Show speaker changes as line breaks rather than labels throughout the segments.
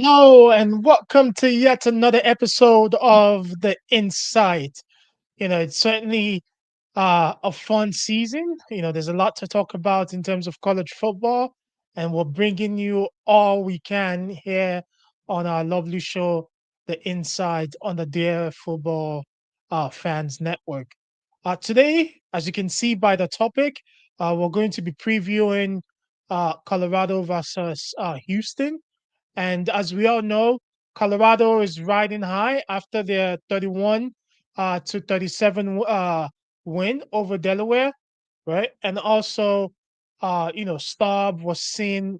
Hello, and welcome to yet another episode of The Insight. It's certainly a fun season. There's a lot to talk about in terms of college football, and we're bringing you all we can here on our lovely show, The Insight, on the Dear Football Fans Network. Today, as you can see by the topic, we're going to be previewing Colorado versus Houston. And as we all know, Colorado is riding high after their 31 to 37 win over Delaware, right? And also, Staub was seen,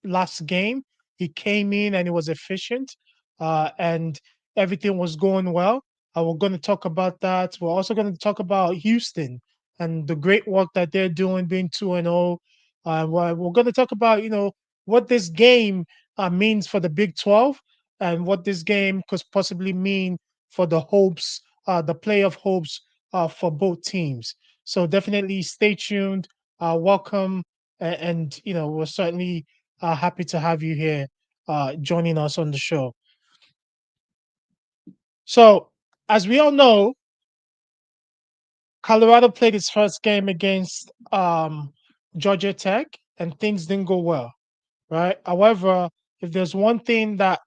last game. He came in and he was efficient, and everything was going well. We're going to talk about that. We're also going to talk about Houston and the great work that they're doing, being 2-0. We're going to talk about, what this game means for the Big 12 and what this game could possibly mean for the hopes, the playoff hopes for both teams. So definitely stay tuned. Welcome, and we're certainly happy to have you here joining us on the show. So, as we all know, Colorado played its first game against Georgia Tech, and things didn't go well, right? However, if there's one thing that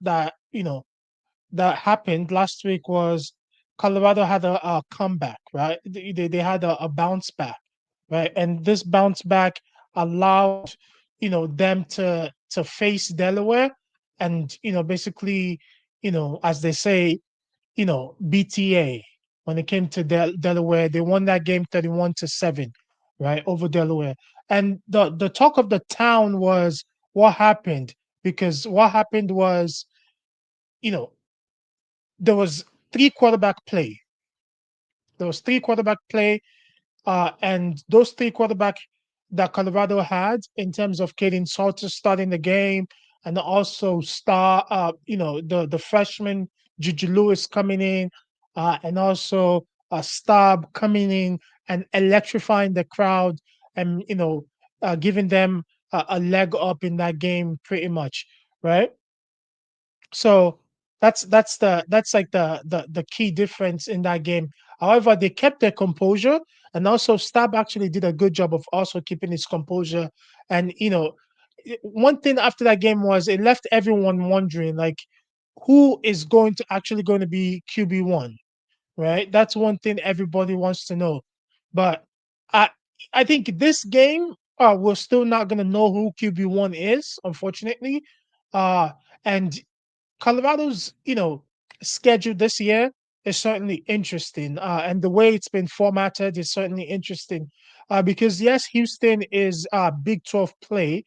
happened last week was Colorado had a comeback, right? They had a bounce back, right? And this bounce back allowed, them to face Delaware and, basically, as they say, BTA. When it came to Delaware, they won that game 31-7, right, over Delaware. And the talk of the town was what happened, because what happened was, you know, there was three quarterback play. There was three quarterback play, and those three quarterback that Colorado had in terms of Caden Salter starting the game, and also the freshman Juju Lewis coming in, and also Staub coming in and electrifying the crowd, and giving them a leg up in that game, pretty much, right? So that's like the key difference in that game. However, they kept their composure, and also Stab actually did a good job of also keeping his composure. And one thing after that game was it left everyone wondering, like, who is going to be QB1, right? That's one thing everybody wants to know. But I I think this game, we're still not gonna know who QB1 is, unfortunately. And Colorado's, schedule this year is certainly interesting, and the way it's been formatted is certainly interesting, because yes, Houston is Big 12 play.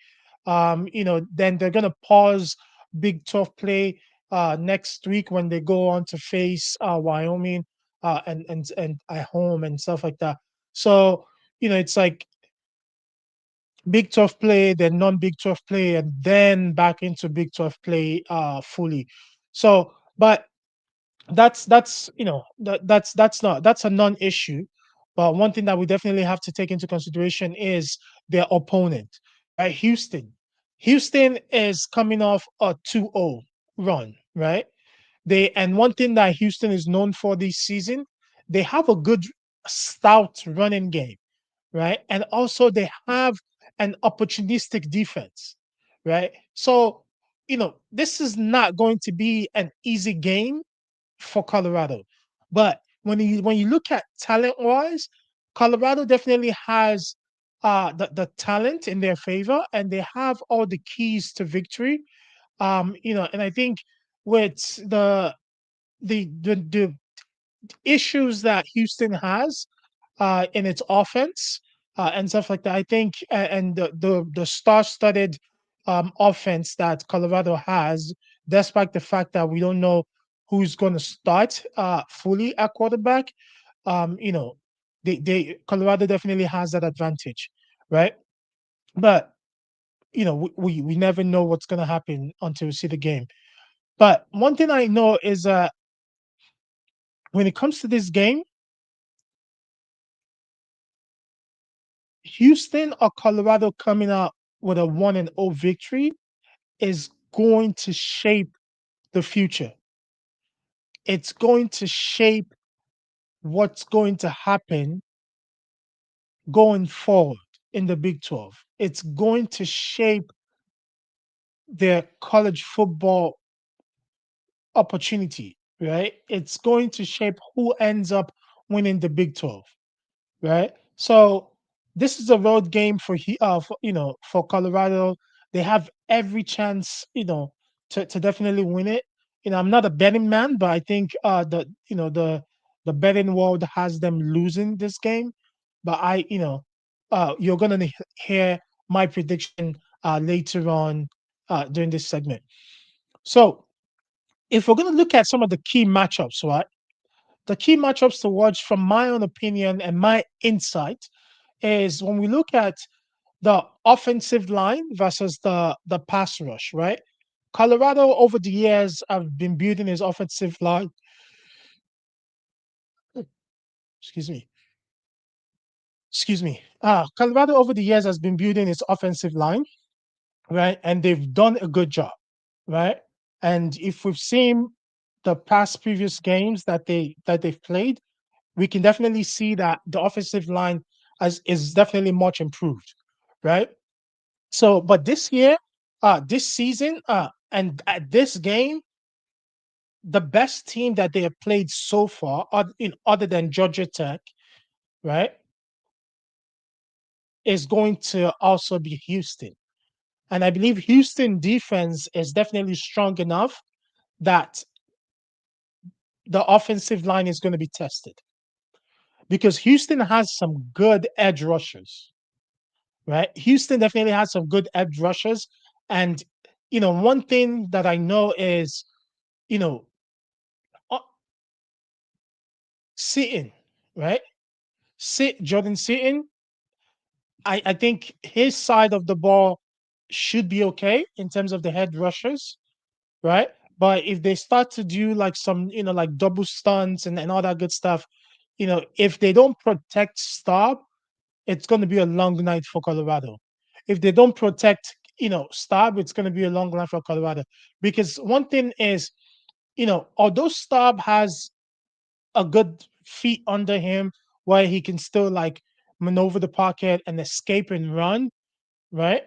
Then they're gonna pause Big 12 play next week when they go on to face Wyoming, and at home and stuff like that. So it's like Big 12 play, then non-Big 12 play, and then back into Big 12 play fully. So, but that's a non-issue. But one thing that we definitely have to take into consideration is their opponent, right? Houston. Houston is coming off a 2-0 run, right? And one thing that Houston is known for this season, they have a good stout running game, right? And also they have an opportunistic defense, right? So, this is not going to be an easy game for Colorado. But when you look at talent wise, Colorado definitely has the talent in their favor, and they have all the keys to victory. And I think with the issues that Houston has in its offense and stuff like that. I think, and the star-studded offense that Colorado has, despite the fact that we don't know who's going to start fully at quarterback, you know, they Colorado definitely has that advantage, right? But we never know what's going to happen until we see the game. But one thing I know is when it comes to this game, Houston or Colorado coming out with a 1-0 victory is going to shape the future. It's going to shape what's going to happen going forward in the Big 12. It's going to shape their college football opportunity, right? It's going to shape who ends up winning the Big 12, right? So this is a road game for Colorado. They have every chance, to definitely win it. I'm not a betting man, but I think the betting world has them losing this game. But you're gonna hear my prediction later on during this segment. So if we're gonna look at some of the key matchups, right? The key matchups to watch, from my own opinion and my insight, is when we look at the offensive line versus the pass rush, right? Colorado over the years have been building his offensive line. Excuse me. Excuse me. Colorado over the years has been building its offensive line, right? And they've done a good job, right? And if we've seen the past previous games that they've played, we can definitely see that the offensive line is definitely much improved, right? So, but this year, this season, and at this game, the best team that they have played so far, other than Georgia Tech, right, is going to also be Houston. And I believe Houston defense is definitely strong enough that the offensive line is going to be tested, because Houston has some good edge rushers, right? Houston definitely has some good edge rushers. And, one thing that I know is, you know, uh, Seaton, right? Jordan Seaton, I think his side of the ball should be okay in terms of the head rushers, right? But if they start to do like some, like double stunts and all that good stuff, if they don't protect Staub, it's going to be a long night for Colorado. If they don't protect, Staub, it's going to be a long night for Colorado. Because one thing is, although Staub has a good feet under him where he can still like maneuver the pocket and escape and run, right?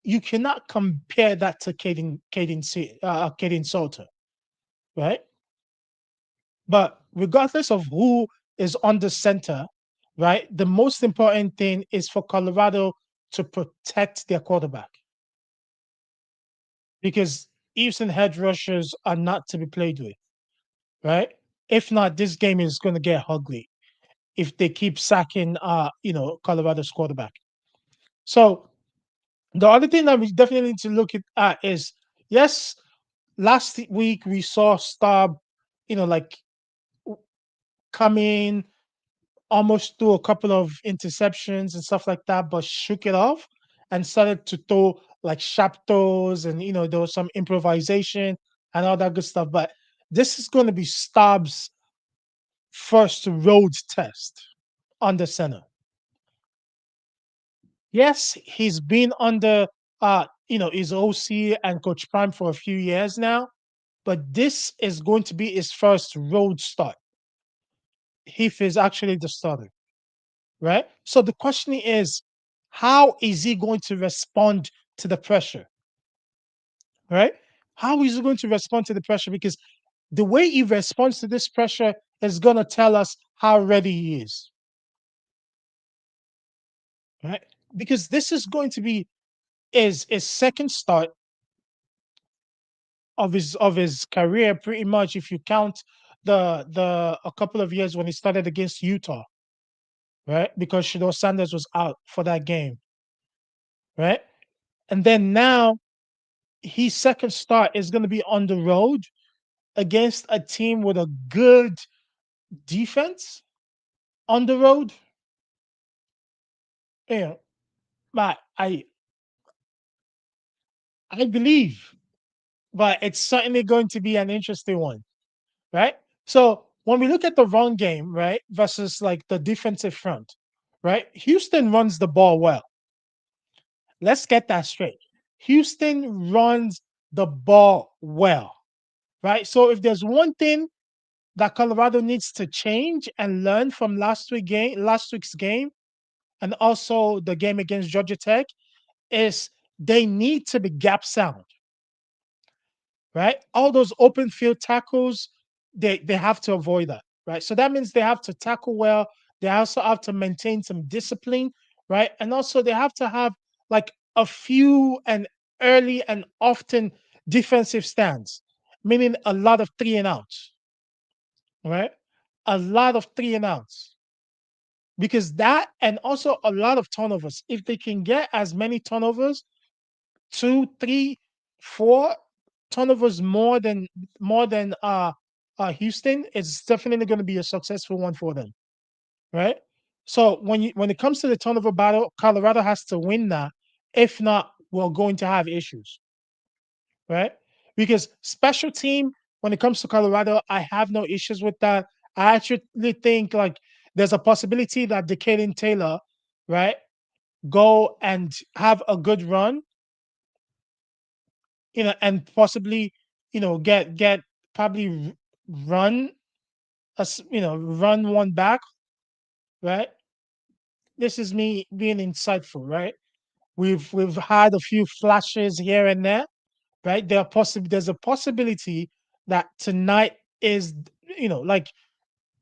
You cannot compare that to Caden Salter, right? But regardless of who is on the center, right, the most important thing is for Colorado to protect their quarterback, because Eves and hedge rushers are not to be played with, right? If not, this game is going to get ugly if they keep sacking, Colorado's quarterback. So the other thing that we definitely need to look at is, yes, last week we saw Staub, like come in, almost threw a couple of interceptions and stuff like that, but shook it off and started to throw like sharp throws, and there was some improvisation and all that good stuff. But this is going to be Staub's first road test on the center. Yes, he's been under his OC and Coach Prime for a few years now, but this is going to be his first road start if he's actually the starter, right? So the question is, how is he going to respond to the pressure, right? How is he going to respond to the pressure? Because the way he responds to this pressure is going to tell us how ready he is, right? Because this is going to be his second start of his career, pretty much, if you count the a couple of years when he started against Utah, right? Because Shador Sanders was out for that game, right? And then now his second start is going to be on the road against a team with a good defense on the road. Yeah, but I believe, but it's certainly going to be an interesting one, right? So when we look at the run game, right, versus like the defensive front, right? Houston runs the ball well. Let's get that straight. Houston runs the ball well, right? So if there's one thing that Colorado needs to change and learn from last week's game, and also the game against Georgia Tech, is they need to be gap sound, right? All those open field tackles, they have to avoid that, right? So that means they have to tackle well. They also have to maintain some discipline, right? And also they have to have like a few and early and often defensive stands, meaning a lot of three and outs, right? A lot of three and outs. Because that and also a lot of turnovers. If they can get as many turnovers, two, three, four turnovers more than Houston, it's definitely going to be a successful one for them, right? So when it comes to the turnover battle, Colorado has to win that. If not, we're going to have issues, right? Because special team, when it comes to Colorado, I have no issues with that. I actually think like there's a possibility that Decaden Taylor, right, go and have a good run, and possibly, get probably run run one back, right? This is me being insightful, right? We've had a few flashes here and there, right? There's a possibility that tonight is, like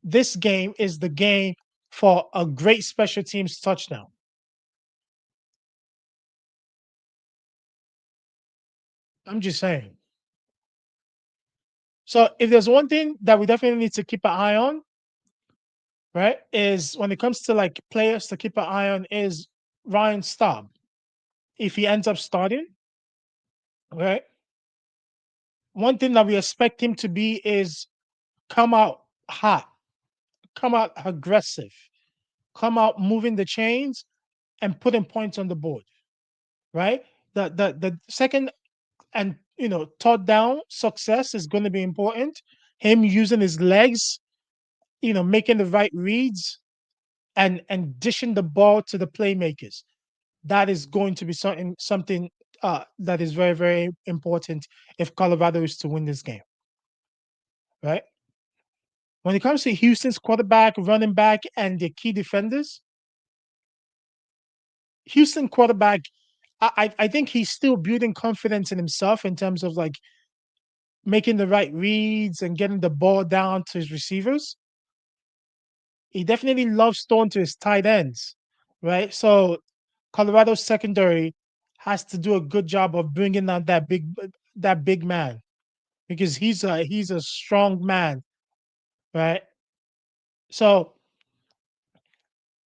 this game is the game for a great special teams touchdown. I'm just saying. So if there's one thing that we definitely need to keep an eye on, right, is when it comes to like players to keep an eye on is Ryan Staub. If he ends up starting, right, one thing that we expect him to be is come out hot, come out aggressive, come out moving the chains and putting points on the board, right? The second and third down success is going to be important. Him using his legs, making the right reads and dishing the ball to the playmakers. That is going to be something that is very, very important if Colorado is to win this game, right? When it comes to Houston's quarterback, running back, and the key defenders, Houston quarterback, I think he's still building confidence in himself in terms of like making the right reads and getting the ball down to his receivers. He definitely loves throwing to his tight ends, right? So Colorado's secondary has to do a good job of bringing down that big man because he's a strong man, right? So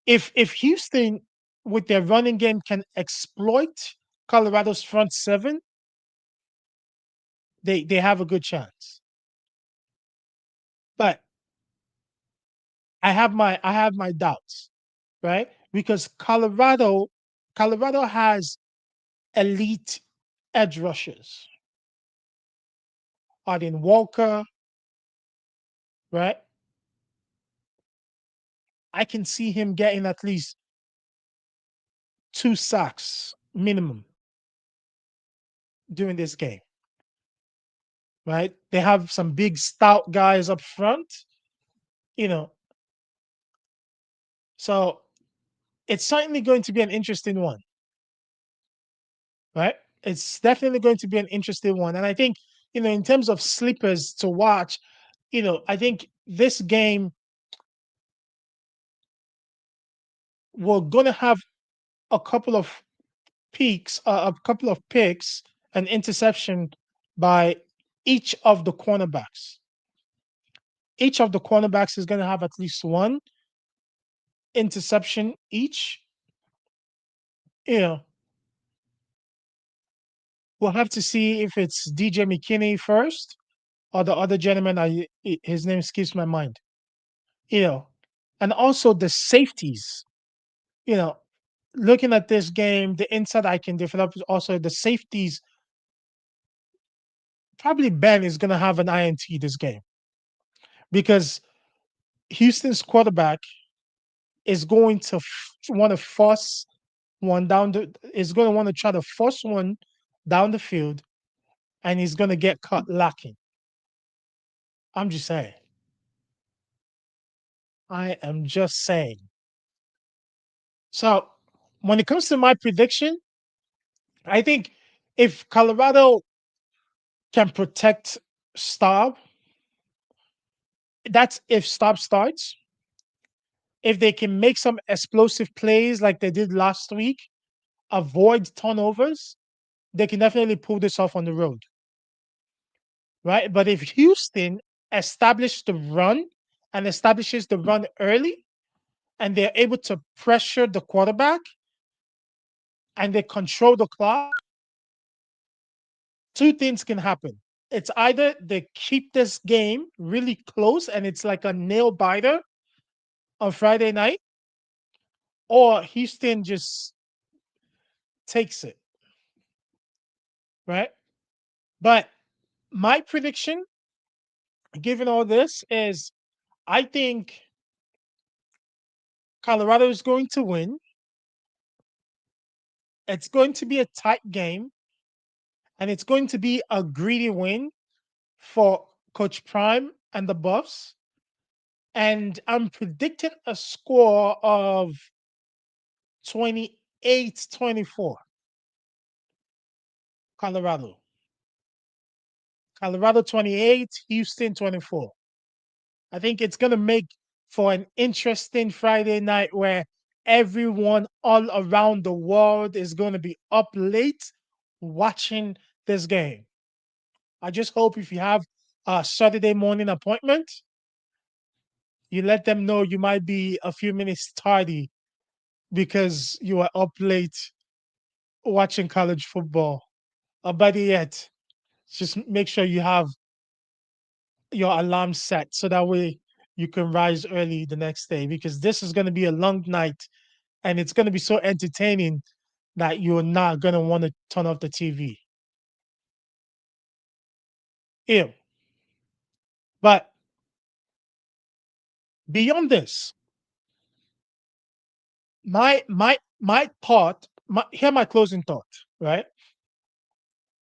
if Houston with their running game can exploit Colorado's front seven, they have a good chance. But I have my doubts, right? Because Colorado has elite edge rushers. Arden Walker, right? I can see him getting at least 2 sacks minimum during this game, right? They have some big stout guys up front, you know. So it's certainly going to be an interesting one, right? It's definitely going to be an interesting one. And I think, in terms of sleepers to watch, I think this game we're gonna have a couple of a couple of picks, an interception by each of the cornerbacks. Each of the cornerbacks is going to have at least one interception each. You know, we'll have to see if it's DJ McKinney first or the other gentleman. His name escapes my mind. You know, and also the safeties. You know, looking at this game, the insight I can develop is also the safeties. Probably Ben is going to have an INT this game because Houston's quarterback is going to want to force one down the is going to want to try to force one down the field and he's going to get caught lacking. I'm just saying. I am just saying. So when it comes to my prediction, I think if Colorado can protect Staub, that's if Staub starts. If they can make some explosive plays like they did last week, avoid turnovers, they can definitely pull this off on the road, right? But if Houston establishes the run and establishes the run early, and they're able to pressure the quarterback and they control the clock, two things can happen. It's either they keep this game really close and it's like a nail biter on Friday night, or Houston just takes it, right? But my prediction, given all this, is I think Colorado is going to win. It's going to be a tight game, and it's going to be a greedy win for Coach Prime and the Buffs. And I'm predicting a score of 28-24, Colorado. Colorado 28, Houston 24. I think it's going to make for an interesting Friday night where everyone all around the world is going to be up late watching this game. I just hope if you have a Saturday morning appointment, you let them know you might be a few minutes tardy because you are up late watching college football. Or better yet, just make sure you have your alarm set so that way you can rise early the next day because this is going to be a long night and it's going to be so entertaining that you're not going to want to turn off the TV. Ew. But beyond this, my thought, here my closing thought, right?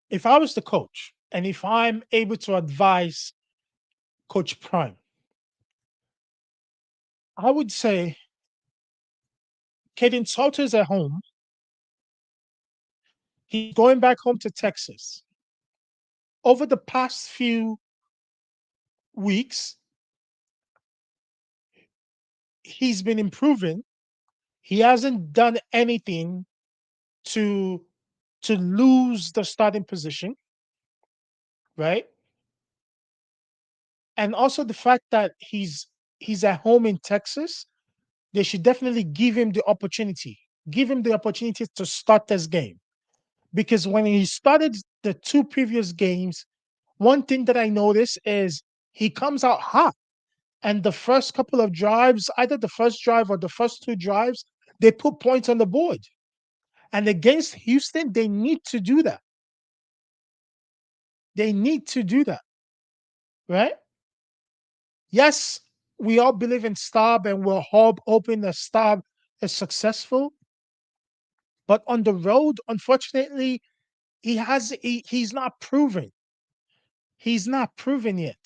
If I was the coach and if I'm able to advise Coach Prime, I would say Caden Salter's at home. He's going back home to Texas. Over the past few weeks, he's been improving. He hasn't done anything to lose the starting position, right? And also the fact that he's at home in Texas, they should definitely give him the opportunity. Give him the opportunity to start this game. Because when he started the two previous games, one thing that I noticed is he comes out hot. And the first couple of drives, either the first drive or the first two drives, they put points on the board. And against Houston, they need to do that. They need to do that, right? Yes, we all believe in Staub and we're hoping that Staub is successful. But on the road, unfortunately, he's not proven. He's not proven yet.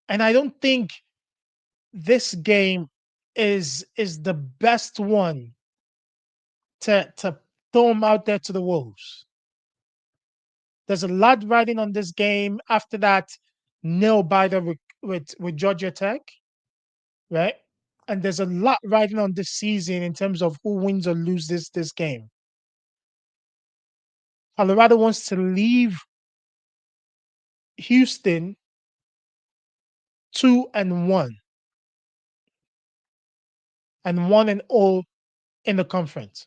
And I don't think this game is the best one to throw him out there to the wolves. There's a lot riding on this game after that nail biter with Georgia Tech, right? And there's a lot riding on this season in terms of who wins or loses this game. Colorado wants to leave Houston 2-1 and 1-0 in the conference.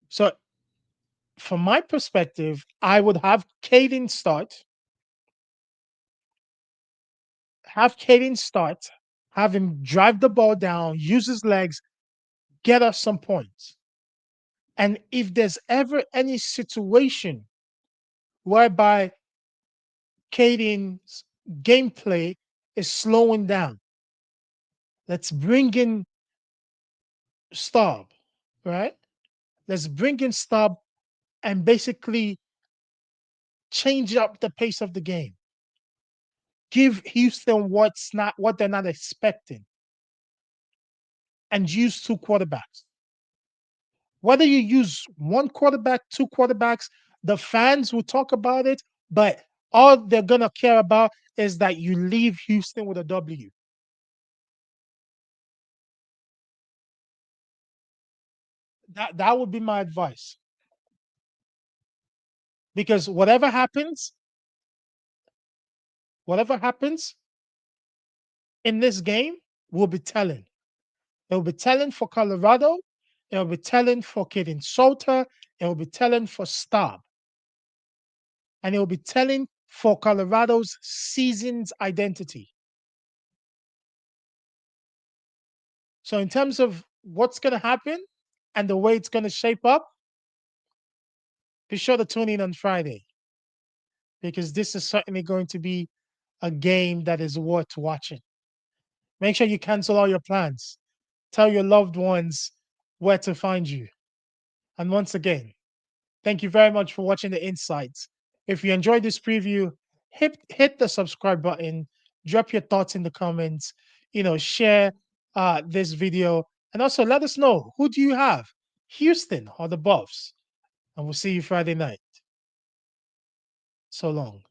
So from my perspective, I would have Caden start, have him drive the ball down, use his legs, get us some points. And if there's ever any situation whereby Caden's gameplay is slowing down, let's bring in Staub, right? Let's bring in Staub and basically change up the pace of the game. Give Houston what they're not expecting, and use two quarterbacks. Whether you use one quarterback, two quarterbacks, the fans will talk about it, but all they're gonna care about is that you leave Houston with a W. That would be my advice. Because whatever happens in this game will be telling. It will be telling for Colorado. It will be telling for Kaden Salter. It will be telling for Staub. And it will be telling for Colorado's season's identity. So, in terms of what's going to happen and the way it's going to shape up, be sure to tune in on Friday because this is certainly going to be a game that is worth watching. Make sure you cancel all your plans. Tell your loved ones where to find you. And once again, thank you very much for watching the insights. If you enjoyed this preview, hit the subscribe button, drop your thoughts in the comments, share this video, and also let us know, who do you have, Houston or the Buffs? And we'll see you Friday night. So long.